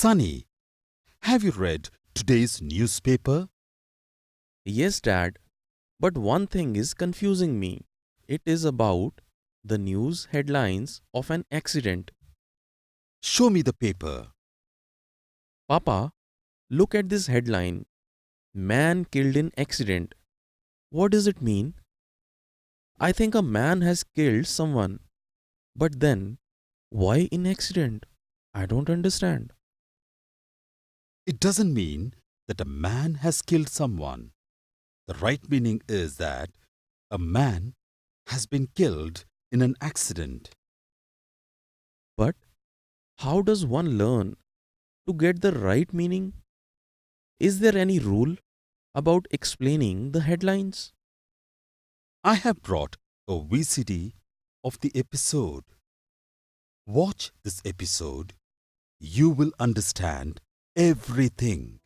Sunny, have you read today's newspaper? Yes, Dad, but one thing is confusing me. It is about the news headlines of an accident. Show me the paper. Papa, look at this headline. Man killed in accident. What does it mean? I think a man has killed someone. But then, why in accident? I don't understand. It doesn't mean that a man has killed someone. The right meaning is that a man has been killed in an accident. But how does one learn to get the right meaning? Is there any rule about explaining the headlines? I have brought a VCD of the episode. Watch this episode. You will understand everything.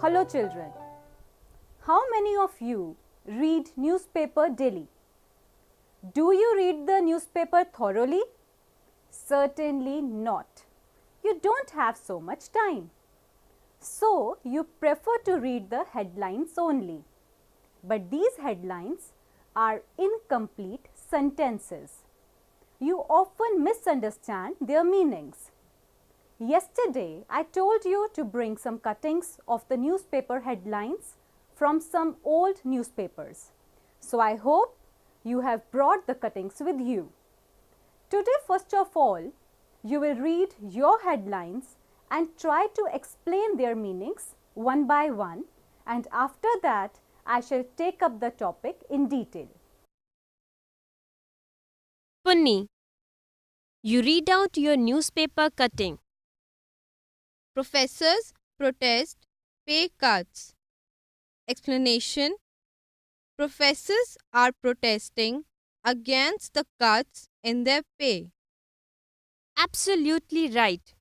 Hello children. How many of you read newspaper daily? Do you read the newspaper thoroughly? Certainly not. You don't have so much time. So you prefer to read the headlines only. But these headlines are incomplete sentences. You often misunderstand their meanings. Yesterday, I told you to bring some cuttings of the newspaper headlines from some old newspapers. So I hope you have brought the cuttings with you. Today, first of all, you will read your headlines and try to explain their meanings one by one, and after that, I shall take up the topic in detail. Punni, you read out your newspaper cutting. Professors protest pay cuts. Explanation: Professors are protesting against the cuts in their pay. Absolutely right.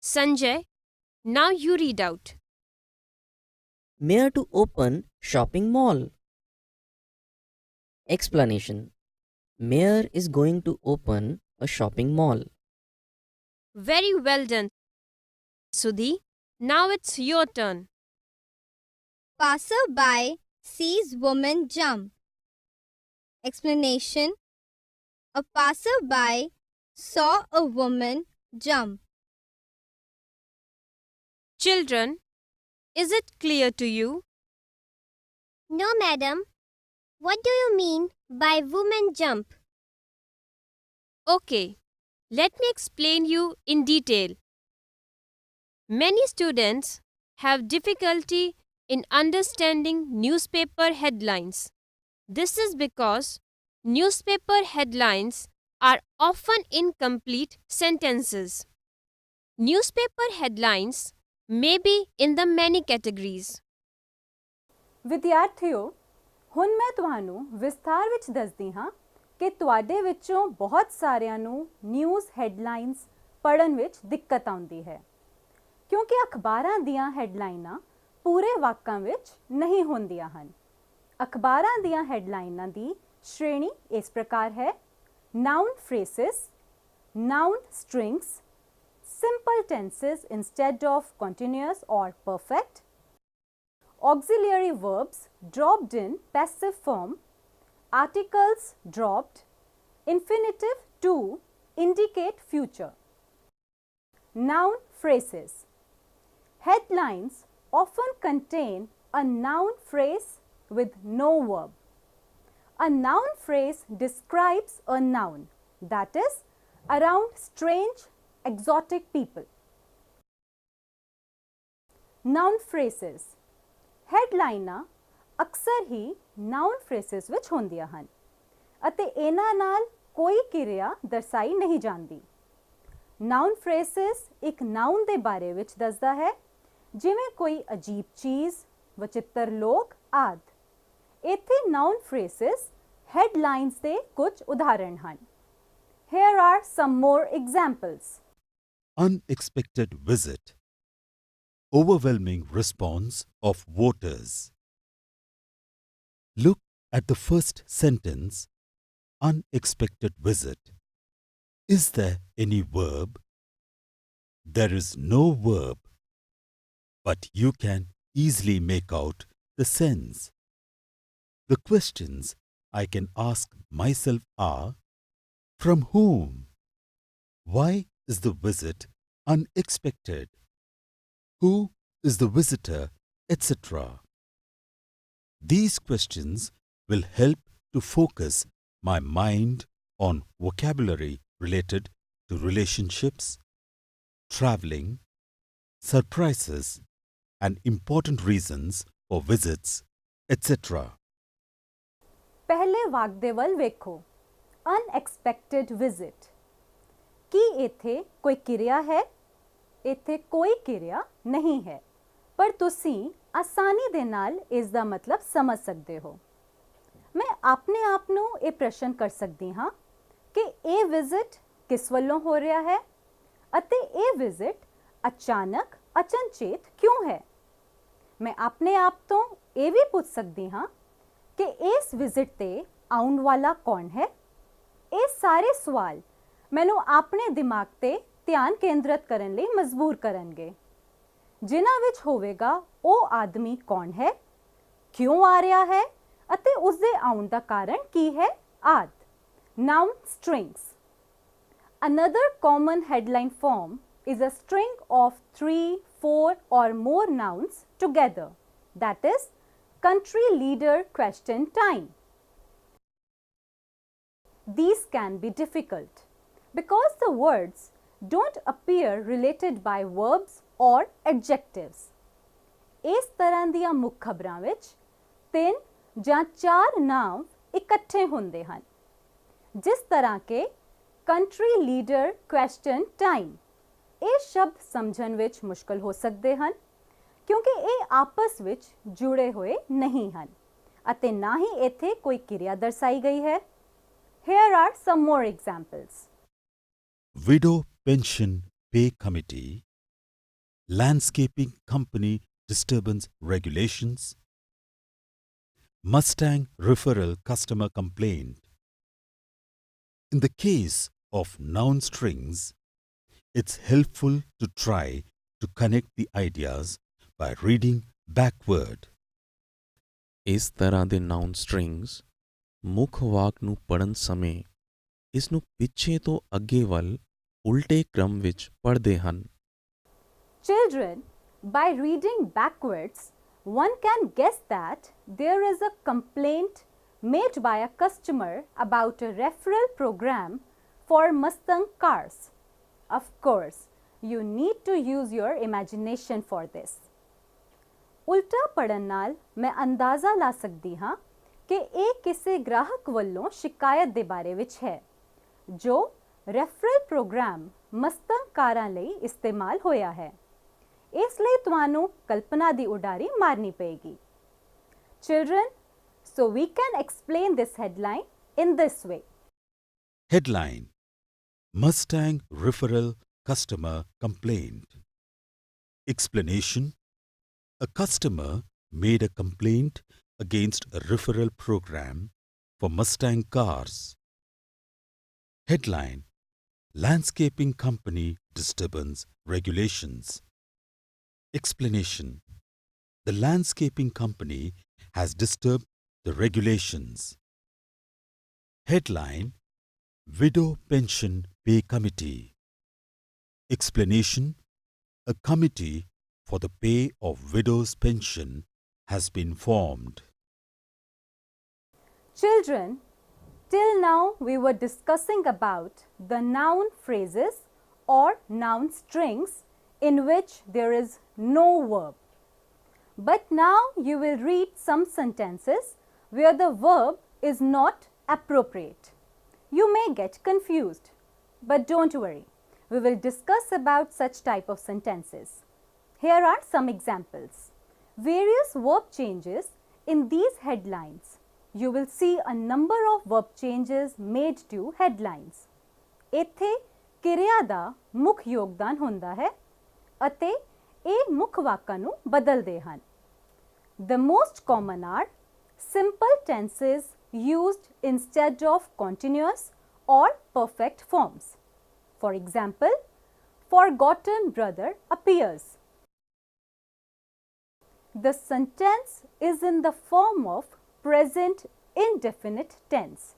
Sanjay, now you read out. Mayor to open shopping mall. Explanation: Mayor is going to open a shopping mall. Very well done. Sudhi, now it's your turn. Passerby sees woman jump. Explanation: A passerby saw a woman jump. Children, is it clear to you? No, madam. What do you mean by woman jump? Okay, let me explain you in detail. Many students have difficulty in understanding newspaper headlines. This is because newspaper headlines are often incomplete sentences. Newspaper headlines may be in the many categories. ਵਿਦਿਆਰਥੀਓ, ਹੁਣ ਮੈਂ ਤੁਹਾਨੂੰ ਵਿਸਥਾਰ ਵਿੱਚ ਦੱਸਦੀ ਹਾਂ ਕਿ ਤੁਹਾਡੇ ਵਿੱਚੋਂ ਬਹੁਤ ਸਾਰਿਆਂ ਨੂੰ ਨਿਊਜ਼ ਹੈਡਲਾਈਨਸ ਪੜ੍ਹਨ ਵਿੱਚ ਦਿੱਕਤ ਆਉਂਦੀ ਹੈ ਕਿਉਂਕਿ ਅਖਬਾਰਾਂ ਦੀਆਂ ਹੈਡਲਾਈਨਾਂ ਪੂਰੇ ਵਾਕਾਂ ਵਿੱਚ ਨਹੀਂ ਹੁੰਦੀਆਂ ਹਨ। ਅਖਬਾਰਾਂ ਦੀਆਂ ਹੈਡਲਾਈਨਾਂ ਦੀ ਸ਼੍ਰੇਣੀ ਇਸ ਪ੍ਰਕਾਰ ਹੈ: noun phrases, noun strings, simple tenses instead of continuous or perfect, auxiliary verbs dropped in passive form, articles dropped, infinitive to indicate future. Noun phrases. Headlines often contain a noun phrase with no verb. A noun phrase describes a noun, that is, around strange, exotic people. Noun phrases. ਹੈਡਲਾਈਨਾਂ ਅਕਸਰ ਹੀ known ਫਰੇਸਿਸ ਵਿੱਚ ਹੁੰਦੀਆਂ ਹਨ ਅਤੇ ਇਹਨਾਂ ਨਾਲ ਕੋਈ ਕਿਰਿਆ ਦਰਸਾਈ ਨਹੀਂ ਜਾਂਦੀ। ਨਾਊਨ ਫਰੇਸਿਸ ਇੱਕ ਨਾਊਨ ਦੇ ਬਾਰੇ ਵਿੱਚ ਦੱਸਦਾ ਹੈ, ਜਿਵੇਂ ਕੋਈ ਅਜੀਬ ਚੀਜ਼, ਵਚਿੱਤਰ ਲੋਕ ਆਦਿ। ਇੱਥੇ ਨਾਊਨ ਫਰੇਸਿਸ ਹੈਡਲਾਈਨਸ ਦੇ ਕੁਝ ਉਦਾਹਰਣ ਹਨ। Here are some more examples. Unexpected visit. overwhelming response of voters. Look at the first sentence, unexpected visit. Is there any verb? There is no verb, but you can easily make out the sense. The questions I can ask myself are, from whom? Why is the visit unexpected? Who is the visitor, etc. These questions will help to focus my mind on vocabulary related to relationships, traveling, surprises, and important reasons for visits, etc. ਪਹਿਲੇ ਵਾਕ ਦੇ ਵੱਲ ਵੇਖੋ unexpected visit ਕੀ ਇੱਥੇ ਕੋਈ ਕਿਰਿਆ ਹੈ ਇੱਥੇ ਕੋਈ ਕਿਰਿਆ ਨਹੀਂ ਹੈ ਪਰ ਤੁਸੀਂ ਆਸਾਨੀ ਦੇ ਨਾਲ ਇਸ ਦਾ ਮਤਲਬ ਸਮਝ ਸਕਦੇ ਹੋ ਮੈਂ ਆਪਣੇ ਆਪ ਨੂੰ ਇਹ ਪ੍ਰਸ਼ਨ ਕਰ ਸਕਦੀ ਹਾਂ ਕਿ ਇਹ ਵਿਜ਼ਿਟ ਕਿਸ ਵੱਲੋਂ ਹੋ ਰਿਹਾ ਹੈ ਅਤੇ ਇਹ ਵਿਜ਼ਿਟ ਅਚਾਨਕ ਅਚਨਚੇਤ ਕਿਉਂ ਹੈ ਮੈਂ ਆਪਣੇ ਆਪ ਤੋਂ ਇਹ ਵੀ ਪੁੱਛ ਸਕਦੀ ਹਾਂ ਕਿ ਇਸ ਵਿਜ਼ਿਟ ਤੇ ਆਉਣ ਵਾਲਾ ਕੌਣ ਹੈ ਇਹ ਸਾਰੇ ਸਵਾਲ ਮੈਨੂੰ ਆਪਣੇ ਦਿਮਾਗ ਤੇ ਧਿਆਨ ਕੇਂਦਰਿਤ ਕਰਨ ਲਈ ਮਜਬੂਰ ਕਰਨਗੇ ਜਿਨ੍ਹਾਂ ਵਿੱਚ ਹੋਵੇਗਾ ਉਹ ਆਦਮੀ ਕੌਣ ਹੈ ਕਿਉਂ ਆ ਰਿਹਾ ਹੈ ਅਤੇ ਉਸ ਦੇ ਆਉਣ ਦਾ ਕਾਰਨ ਕੀ ਹੈ ਆਦ noun strings. Another common headline form is a string of 3, 4 or more nouns together. That is, country leader question time. These can be difficult because the words don't appear related by verbs or adjectives. ਇਸ ਤਰ੍ਹਾਂ ਦੀਆਂ ਮੁੱਖ ਖਬਰਾਂ ਵਿੱਚ 3 ਜਾਂ 4 ਨਾਮ ਇਕੱਠੇ ਹੁੰਦੇ ਹਨ ਜਿਸ ਤਰ੍ਹਾਂ ਕਿ ਕੰਟਰੀ ਲੀਡਰ ਕੁਐਸਚਨ ਟਾਈਮ ਇਹ ਸ਼ਬਦ ਸਮਝਣ ਵਿੱਚ ਮੁਸ਼ਕਲ ਹੋ ਸਕਦੇ ਹਨ ਕਿਉਂਕਿ ਇਹ ਆਪਸ ਵਿੱਚ ਜੁੜੇ ਹੋਏ ਨਹੀਂ ਹਨ ਅਤੇ ਨਾ ਹੀ ਇੱਥੇ ਕੋਈ ਕਿਰਿਆ ਦਰਸਾਈ ਗਈ ਹੈ Here are some more examples. Widow Pension Pay Committee, Landscaping Company Disturbance Regulations, Mustang Referral Customer Complaint. In the case of noun strings, it's helpful to try to connect the ideas by reading backward. ਇਸ ਤਰ੍ਹਾਂ ਦੇ noun strings ਮੁੱਖ ਵਾਕ ਨੂੰ ਪੜ੍ਹਨ ਸਮੇਂ ਇਸ ਨੂੰ ਪਿੱਛੇ ਤੋਂ ਅੱਗੇ ਵੱਲ ਉਲਟੇ ਕ੍ਰਮ ਵਿੱਚ ਪੜ੍ਹਦੇ ਹਨ Children, by reading backwards, one can guess that there is a complaint made by a customer about a referral program for Mustang cars. Of course, you need to use your imagination for this. ਉਲਟਾ ਪੜ੍ਹਨ ਨਾਲ ਮੈਂ ਅੰਦਾਜ਼ਾ ਲਾ ਸਕਦੀ ਹਾਂ ਕਿ ਇਹ ਕਿਸੇ ਗ੍ਰਾਹਕ ਵੱਲੋਂ ਸ਼ਿਕਾਇਤ ਦੇ ਬਾਰੇ ਵਿੱਚ ਹੈ ਜੋ ਰੈਫਰਲ ਪ੍ਰੋਗਰਾਮ ਮਸਤੰਗ ਕਾਰਾਂ ਲਈ ਇਸਤੇਮਾਲ ਹੋਇਆ ਹੈ ਇਸ ਲਈ ਤੁਹਾਨੂੰ ਕਲਪਨਾ ਦੀ ਉਡਾਰੀ ਮਾਰਨੀ ਪਏਗੀ Children, so we can explain this headline in this way. Headline: Mustang Referral Customer Complaint. Explanation: a customer made a complaint against a referral program for Mustang cars. Headline: Landscaping Company Disturbance Regulations. Explanation: the landscaping company has disturbed the regulations. Headline: Widow Pension Pay Committee. Explanation: a committee for the pay of widows' pension has been formed. Children, till now we were discussing about the noun phrases or noun strings in which there is no verb. But now you will read some sentences where the verb is not appropriate. You may get confused, but don't worry. We will discuss about such type of sentences. Here are some examples. Various verb changes in these headlines. You will see a number of verb changes made to headlines. ਇੱਥੇ ਕਿਰਿਆ ਦਾ ਮੁੱਖ ਯੋਗਦਾਨ ਹੁੰਦਾ ਹੈ ਅਤੇ ਇਹ ਮੁੱਖ ਵਾਕਾਂ ਨੂੰ ਬਦਲਦੇ ਹਨ। The most common are simple tenses used instead of continuous or perfect forms. For example, forgotten brother appears. The sentence is in the form of present indefinite tense.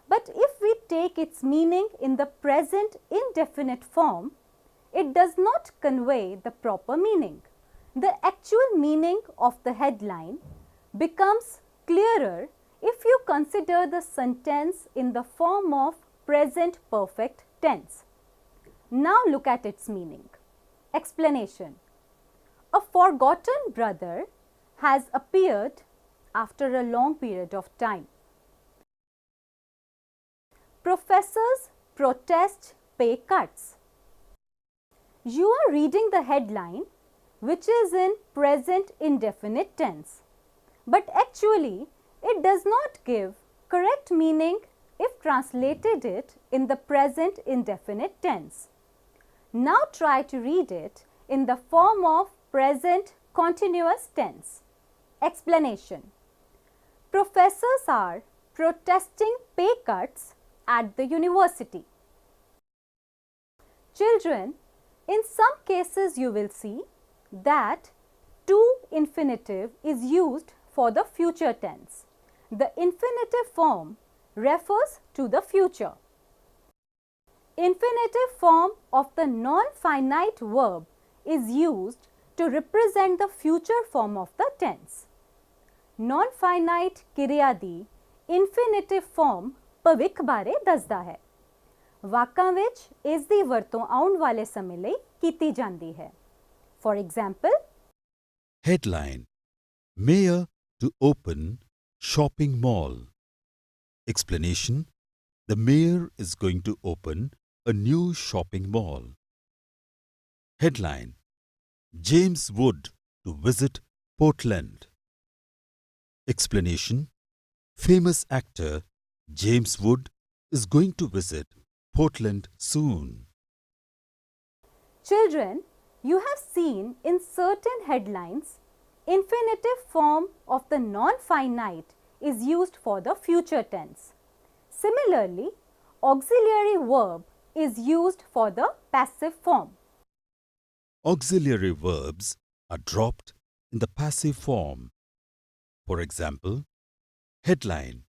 But if we take its meaning in the present indefinite form, it does not convey the proper meaning. The actual meaning of the headline becomes clearer if you consider the sentence in the form of present perfect tense. Now look at its meaning. Explanation. A forgotten brother has appeared after a long period of time. Professors protest pay cuts. You are reading the headline, which is in present indefinite tense, but actually it does not give correct meaning if translated it in the present indefinite tense. Now try to read it in the form of present continuous tense. Explanation. Professors are protesting pay cuts at the university. Children, in some cases you will see that to infinitive is used for the future tense. The infinitive form refers to the future. Infinitive form of the non-finite verb is used to represent the future form of the tense. Non-finite ਕਿਰਿਆ ਦੀ infinitive form ਭਵਿੱਖ ਬਾਰੇ ਦੱਸਦਾ ਹੈ। ਵਾਕਾਂ ਵਿੱਚ ਇਸ ਦੀ ਵਰਤੋਂ ਆਉਣ ਵਾਲੇ ਸਮੇਂ ਲਈ ਕੀਤੀ ਜਾਂਦੀ ਹੈ। For example, Headline: Mayor to open shopping mall. Explanation: The mayor is going to open a new shopping mall. Headline: James Wood to visit Portland. Explanation: Famous actor James Wood is going to visit Portland soon. children, you have seen in certain headlines, infinitive form of the non-finite is used for the future tense. Similarly, auxiliary verb is used for the passive form. Auxiliary verbs are dropped in the passive form. For example, headline: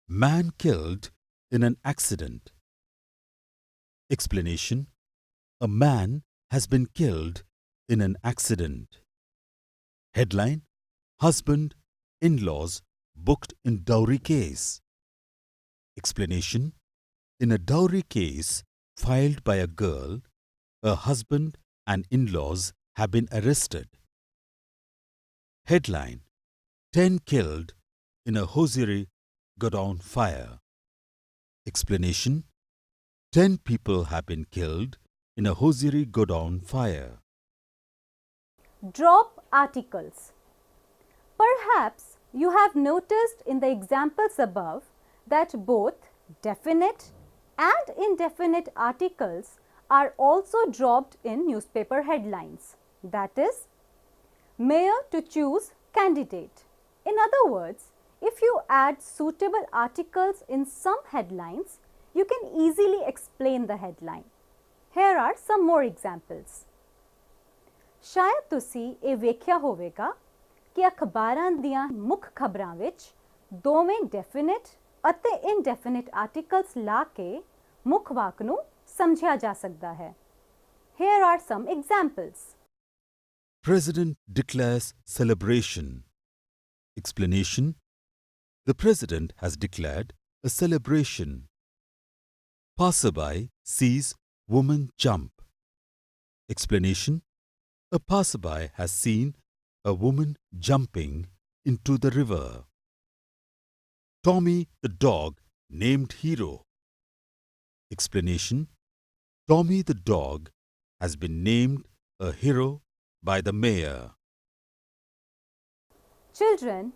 Man killed in an accident. Explanation: A man has been killed in an accident. Headline: Husband, in-laws booked in dowry case. Explanation: In a dowry case filed by a girl, a husband and in-laws have been arrested. Headline: 10 killed in a hosiery godown fire. Explanation: 10 people have been killed in a hosiery godown fire. Drop articles. Perhaps you have noticed in the examples above that both definite and indefinite articles are also dropped in newspaper headlines. That is, mayor to choose candidate. In other words, if you add suitable articles in some headlines, you can easily explain the headline. Here are some more examples. ਸ਼ਾਇਦ ਤੁਸੀਂ ਇਹ ਵੇਖਿਆ ਹੋਵੇਗਾ ਕਿ ਅਖਬਾਰਾਂ ਦੀਆਂ ਮੁੱਖ ਖਬਰਾਂ ਵਿੱਚ ਦੋਵੇਂ ਡੈਫੀਨਿਟ ਅਤੇ ਇਨਡੈਫੀਨਿਟ ਆਰਟੀਕਲਸ ਲਾ ਕੇ ਮੁੱਖ ਵਾਕ ਨੂੰ ਸਮਝਿਆ ਜਾ ਸਕਦਾ ਹੈ। Here are some examples. President declares celebration. Explanation: The President has declared a celebration. Passerby sees woman jump. Explanation: A passerby has seen a woman jumping into the river. Tommy the dog named Hero. Explanation: Tommy the dog has been named a hero by the mayor. Children,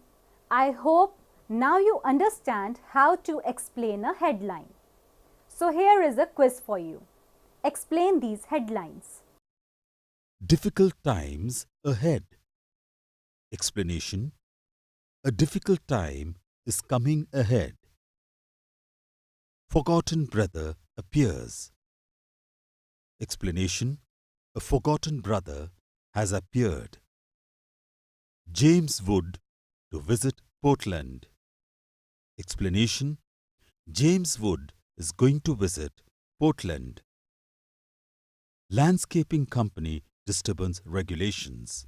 I hope now you understand how to explain a headline. So here is a quiz for you. Explain these headlines. difficult times ahead. Explanation: a difficult time is coming ahead. Forgotten brother appears. Explanation: a forgotten brother has appeared. James would to visit Portland. Explanation: James Wood is going to visit Portland. Landscaping company disturbance regulations.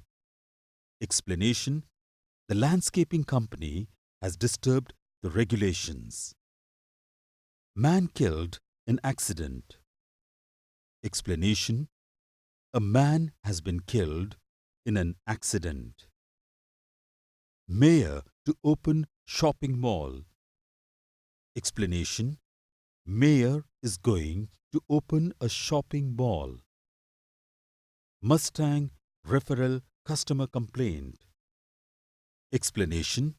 Explanation: the landscaping company has disturbed the regulations. Man killed in accident. Explanation: a man has been killed in an accident. Mayor to open shopping mall. Explanation: Mayor is going to open a shopping mall. Mustang referral customer complaint. Explanation: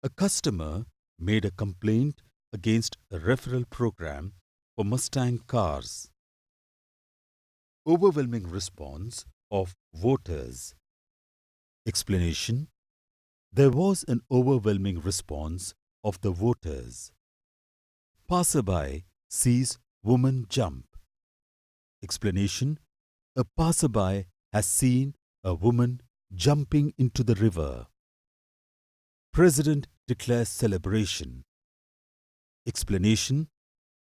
a customer made a complaint against a referral program for Mustang cars. Overwhelming response of voters. Explanation: there was an overwhelming response of the voters. Passerby sees woman jump. Explanation: a passerby has seen a woman jumping into the river. President declares celebration. Explanation: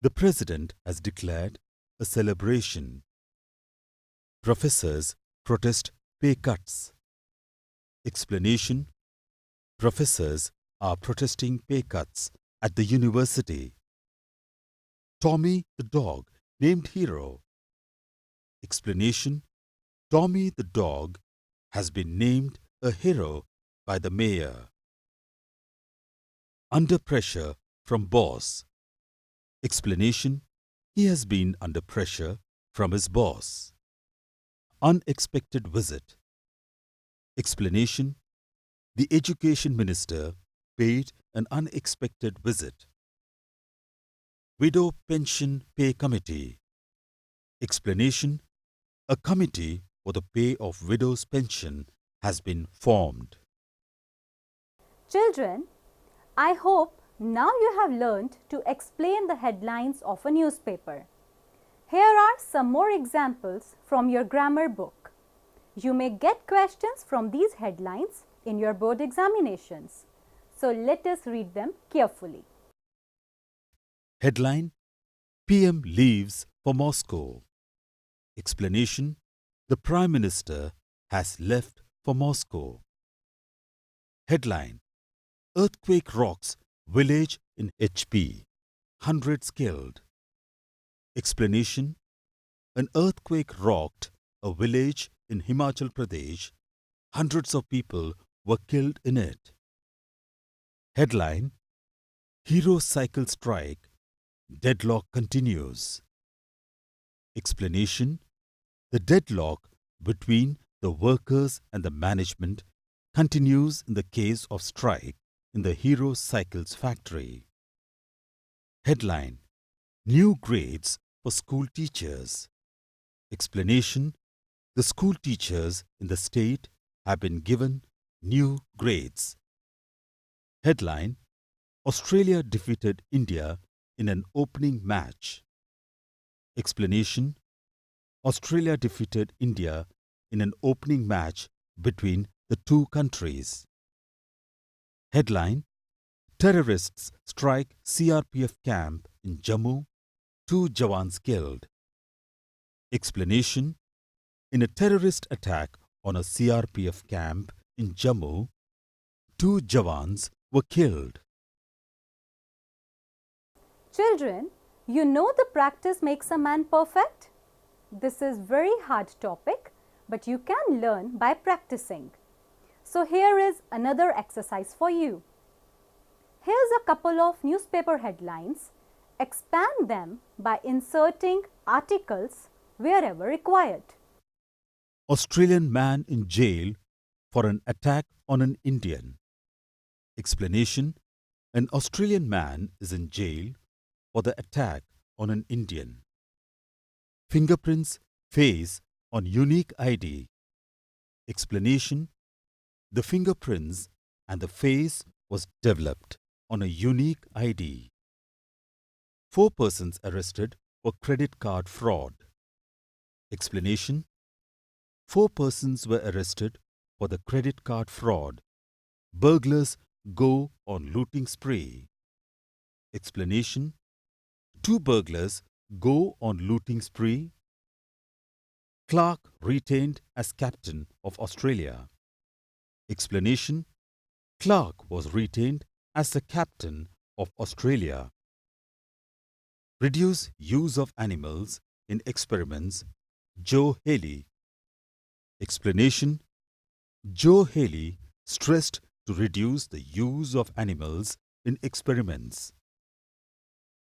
the President has declared a celebration. Professors protest pay cuts. Explanation: professors are protesting pay cuts at the university. Tommy the dog named hero. Explanation: Tommy the dog has been named a hero by the mayor. Under pressure from boss. Explanation: he has been under pressure from his boss. Unexpected visit. Explanation: the education minister paid an unexpected visit. Widow Pension Pay Committee. Explanation: a committee for the pay of widows' pension has been formed. Children, I hope now you have learned to explain the headlines of a newspaper. Here are some more examples from your grammar book. You may get questions from these headlines in your board examinations. So let us read them carefully. Headline: PM leaves for Moscow. Explanation: the Prime Minister has left for Moscow. Headline: earthquake rocks village in HP. Hundreds killed. Explanation: an earthquake rocked a village in Himachal Pradesh. Hundreds of people were killed in it. Headline: Hero cycle strike. Deadlock continues. Explanation: the deadlock between the workers and the management continues in the case of strike in the Hero Cycles factory. Headline: new grades for school teachers. Explanation: the school teachers in the state have been given new grades. Headline: Australia defeated India in an opening match. Explanation: Australia defeated India in an opening match between the two countries. Headline: terrorists strike CRPF camp in Jammu. 2 Jawans killed. Explanation: in a terrorist attack on a CRPF camp in Jammu, 2 Jawans were killed. Children, you know the practice makes a man perfect? This is very hard topic, but you can learn by practicing. So here is another exercise for you. Here's a couple of newspaper headlines. Expand them by inserting articles wherever required. Australian man in jail for an attack on an Indian. Explanation: an Australian man is in jail for the attack on an Indian. Fingerprints, face on unique ID. Explanation: the fingerprints and the face was developed on a unique ID. 4 persons arrested for credit card fraud. Explanation: 4 persons were arrested for the credit card fraud. Burglars go on looting spree. Explanation: 2 burglars go on looting spree. Clark retained as captain of Australia. Explanation: Clark was retained as the captain of Australia. Reduce use of animals in experiments. Joe Haley. Explanation: Joe Haley stressed to reduce the use of animals in experiments.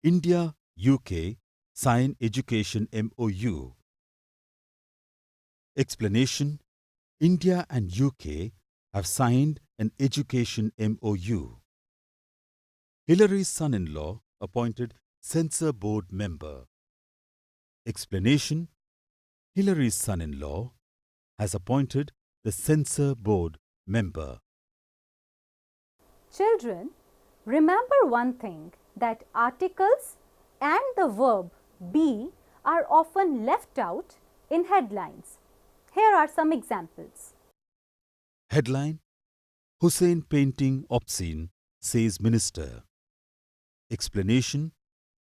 India, UK sign education MOU. Explanation: India and UK have signed an education MOU. Hillary's son-in-law appointed censor board member. Explanation: Hillary's son-in-law has appointed the censor board member. Children, remember one thing, that articles and the verb be are often left out in headlines. Here are some examples. Headline: Hussein painting obscene, says minister. Explanation: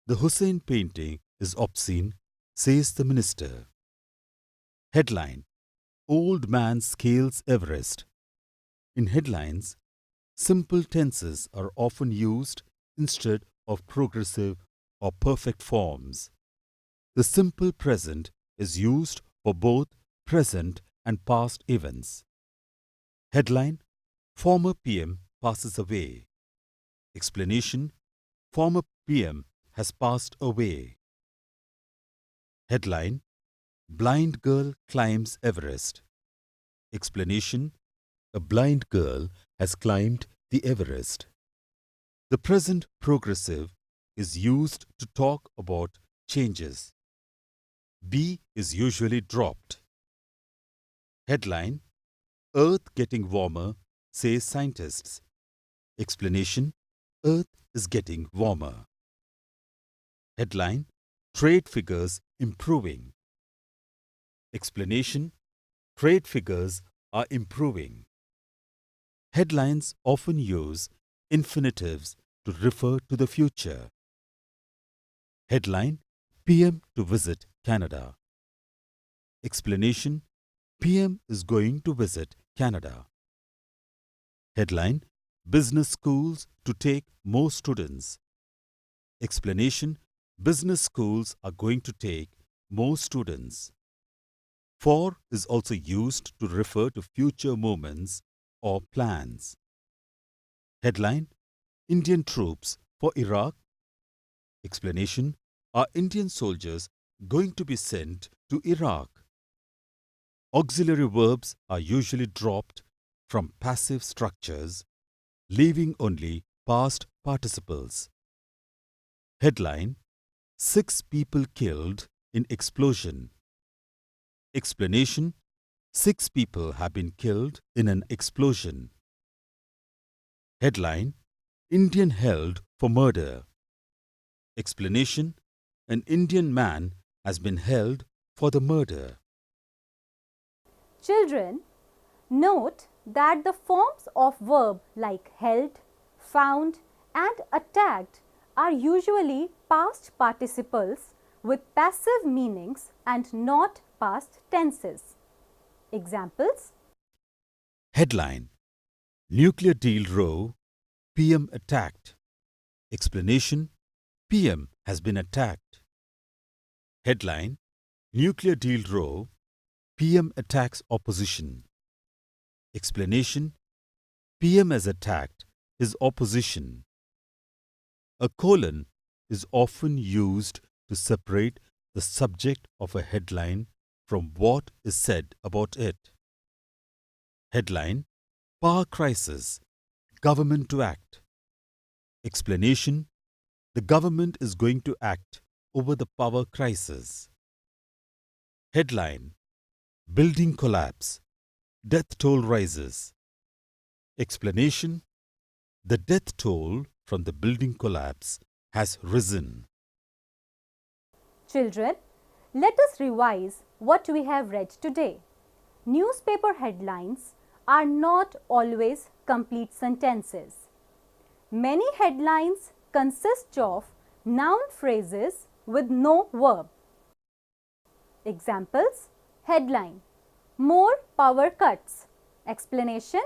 the Hussein painting is obscene, says the minister. Headline: Old man scales Everest. In headlines, simple tenses are often used instead of progressive or perfect forms. The simple present is used for both present and past events. Headline: Former PM passes away. Explanation: Former PM has passed away. Headline: Blind girl climbs Everest. Explanation: A blind girl has climbed the Everest. The present progressive is used to talk about changes. Be is usually dropped. Headline: Earth getting warmer, say scientists. Explanation: Earth is getting warmer. Headline: Trade figures improving. Explanation: Trade figures are improving. Headlines often use infinitives to refer to the future. Headline: PM to visit Canada. Explanation: PM is going to visit Canada. Headline: Business schools to take more students. Explanation: Business schools are going to take more students. For is also used to refer to future moments or plans. Headline: Indian troops for Iraq. Explanation: Are Indian soldiers going to be sent to Iraq? Auxiliary verbs are usually dropped from passive structures, leaving only past participles. Headline: 6 people killed in explosion. Explanation: 6 people have been killed in an explosion. Headline: Indian held for murder. Explanation: An Indian man has been held for the murder. Children, note that the forms of verb like held, found and attacked are usually past participles with passive meanings and not past tenses. Examples: Headline: Nuclear deal row, PM attacked. Explanation: PM has been attacked. Headline: Nuclear deal row, PM attacks opposition. Explanation: PM has attacked his opposition. A colon is often used to separate the subject of a headline from what is said about it. Headline: Power crisis, government to act. Explanation: The government is going to act over the power crisis. Headline: Building collapse. Death toll rises. Explanation: the death toll from the building collapse has risen. Children, let us revise what we have read today. Newspaper headlines are not always complete sentences. Many headlines consist of noun phrases with no verb. Examples: headline: more power cuts. Explanation: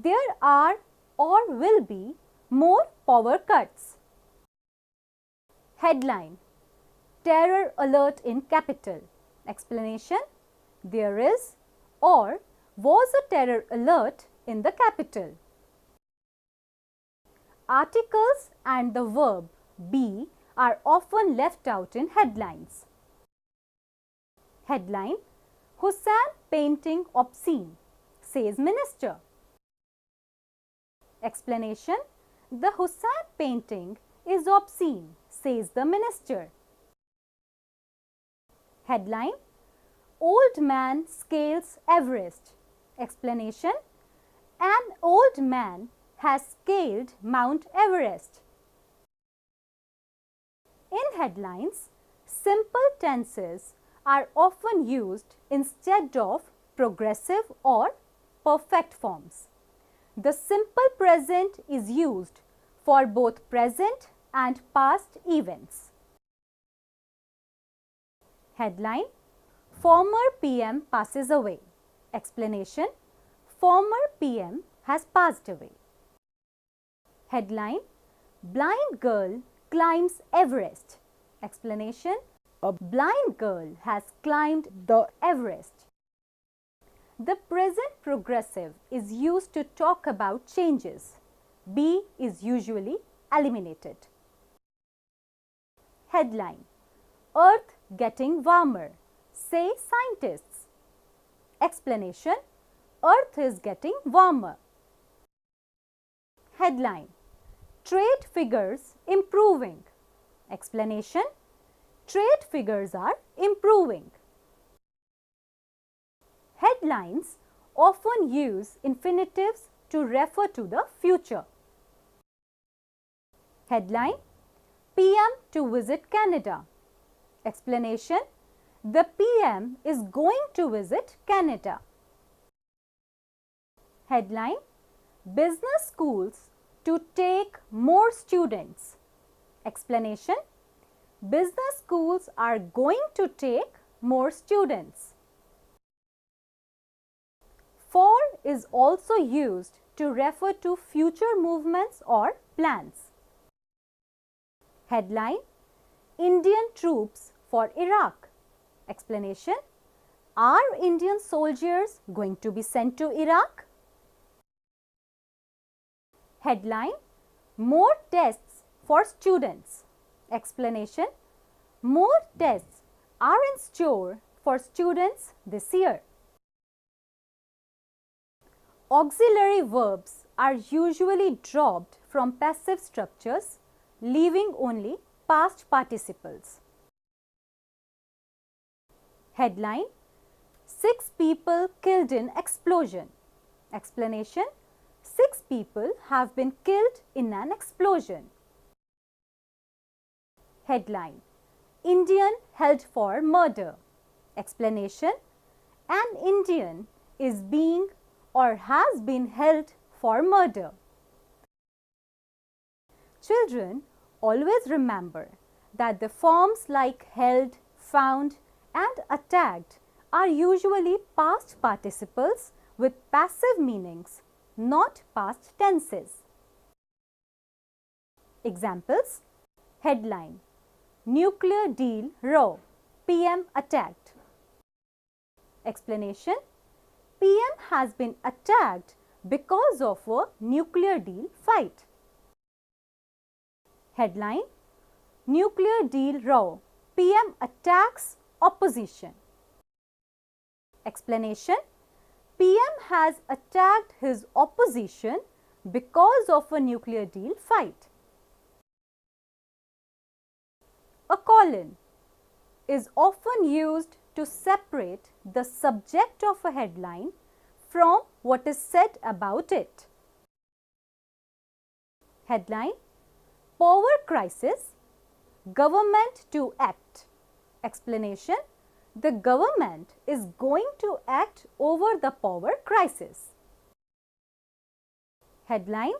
there are or will be more power cuts. Headline: terror alert in capital. Explanation: there is or was a terror alert in the capital. Articles and the verb be are often left out in headlines. Headline: Hussain painting obscene, says minister. Explanation: the Hussain painting is obscene, says the minister. Headline: old man scales Everest. Explanation: an old man has scaled Mount Everest. In headlines, simple tenses are often used instead of progressive or perfect forms. The simple present is used for both present and past events. Headline: former PM passes away. Explanation: former PM has passed away. Headline: blind girl climbs Everest. Explanation: a blind girl has climbed the Everest. The present progressive is used to talk about changes. Be is usually eliminated. Headline: Earth getting warmer, say scientists. Explanation: Earth is getting warmer. Headline: trade figures improving. Explanation: trade figures are improving. Headlines often use infinitives to refer to the future. Headline: PM to visit Canada. Explanation: the PM is going to visit Canada. Headline: business schools to take more students. Explanation: business schools are going to take more students. For is also used to refer to future movements or plans. Headline: Indian troops for Iraq. Explanation: are Indian soldiers going to be sent to Iraq? Headline: more tests for students. Explanation: more tests are in store for students this year. Auxiliary verbs are usually dropped from passive structures, leaving only past participles. Headline: 6 people killed in explosion. Explanation: 6 people have been killed in an explosion. Headline: Indian held for murder. Explanation: an Indian is being or has been held for murder. Children, always remember that the forms like held, found and attacked are usually past participles with passive meanings, not past tenses. Examples: headline: nuclear deal raw, PM attacked. Explanation: PM has been attacked because of a nuclear deal fight. Headline: nuclear deal raw, PM attacks opposition. Explanation: PM has attacked his opposition because of a nuclear deal fight. A colon is often used to separate the subject of a headline from what is said about it. Headline: Power crisis, government to act. Explanation: the government is going to act over the power crisis. Headline: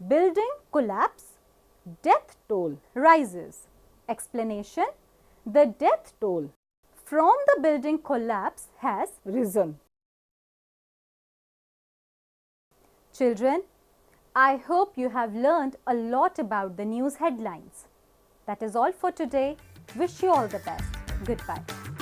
Building collapse, death toll rises. Explanation: the death toll from the building collapse has risen. Children, I hope you have learned a lot about the news headlines. That is all for today. Wish you all the best. Goodbye.